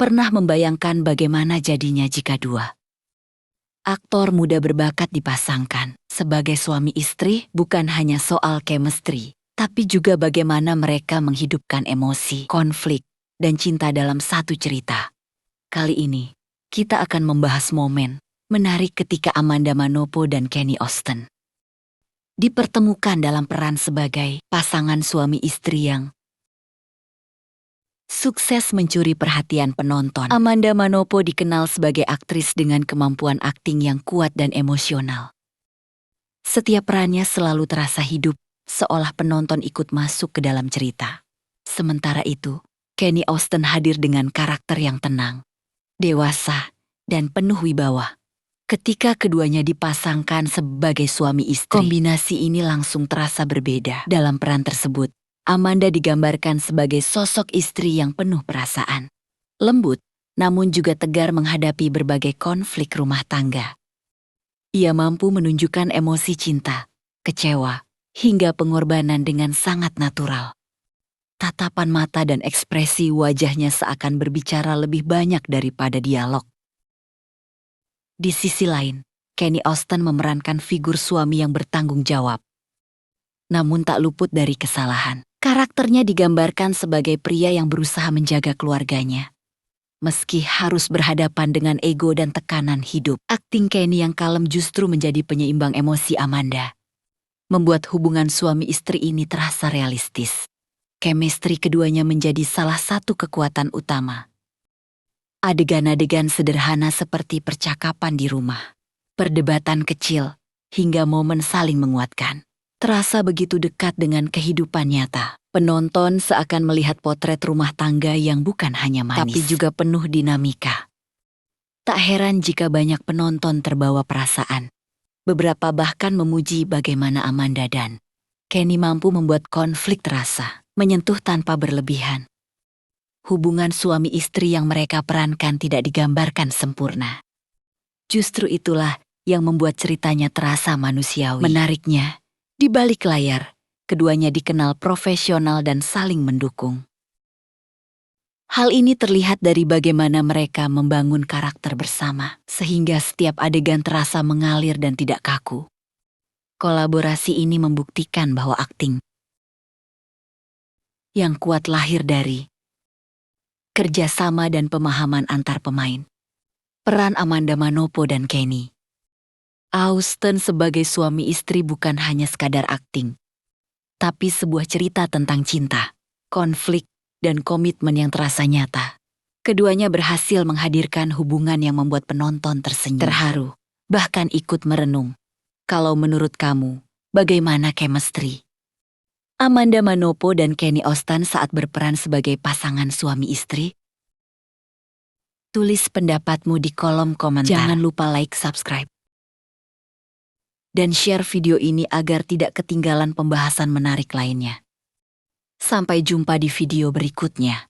Pernah membayangkan bagaimana jadinya jika dua aktor muda berbakat dipasangkan sebagai suami istri? Bukan hanya soal chemistry, tapi juga bagaimana mereka menghidupkan emosi, konflik, dan cinta dalam satu cerita. Kali ini, kita akan membahas momen menarik ketika Amanda Manopo dan Kenny Austin dipertemukan dalam peran sebagai pasangan suami istri yang sukses mencuri perhatian penonton. Amanda Manopo dikenal sebagai aktris dengan kemampuan akting yang kuat dan emosional. Setiap perannya selalu terasa hidup, seolah penonton ikut masuk ke dalam cerita. Sementara itu, Kenny Austin hadir dengan karakter yang tenang, dewasa, dan penuh wibawa. Ketika keduanya dipasangkan sebagai suami istri, kombinasi ini langsung terasa berbeda. Dalam peran tersebut, Amanda digambarkan sebagai sosok istri yang penuh perasaan, lembut, namun juga tegar menghadapi berbagai konflik rumah tangga. Ia mampu menunjukkan emosi cinta, kecewa, hingga pengorbanan dengan sangat natural. Tatapan mata dan ekspresi wajahnya seakan berbicara lebih banyak daripada dialog. Di sisi lain, Kenny Austin memerankan figur suami yang bertanggung jawab, namun tak luput dari kesalahan. Karakternya digambarkan sebagai pria yang berusaha menjaga keluarganya, meski harus berhadapan dengan ego dan tekanan hidup. Akting Kenny yang kalem justru menjadi penyeimbang emosi Amanda, membuat hubungan suami istri ini terasa realistis. Chemistry keduanya menjadi salah satu kekuatan utama. Adegan-adegan sederhana seperti percakapan di rumah, perdebatan kecil, hingga momen saling menguatkan terasa begitu dekat dengan kehidupan nyata. Penonton seakan melihat potret rumah tangga yang bukan hanya manis, tapi juga penuh dinamika. Tak heran jika banyak penonton terbawa perasaan. Beberapa bahkan memuji bagaimana Amanda dan Kenny mampu membuat konflik terasa, menyentuh tanpa berlebihan. Hubungan suami istri yang mereka perankan tidak digambarkan sempurna. Justru itulah yang membuat ceritanya terasa manusiawi. Menariknya, di balik layar, keduanya dikenal profesional dan saling mendukung. Hal ini terlihat dari bagaimana mereka membangun karakter bersama, sehingga setiap adegan terasa mengalir dan tidak kaku. Kolaborasi ini membuktikan bahwa akting yang kuat lahir dari kerjasama dan pemahaman antar pemain. Peran Amanda Manopo dan Kenny Austin sebagai suami istri bukan hanya sekadar akting, tapi sebuah cerita tentang cinta, konflik, dan komitmen yang terasa nyata. Keduanya berhasil menghadirkan hubungan yang membuat penonton tersenyum, terharu, bahkan ikut merenung. Kalau menurut kamu, bagaimana chemistry Amanda Manopo dan Kenny Austin saat berperan sebagai pasangan suami istri? Tulis pendapatmu di kolom komentar. Jangan lupa like, subscribe, dan share video ini agar tidak ketinggalan pembahasan menarik lainnya. Sampai jumpa di video berikutnya.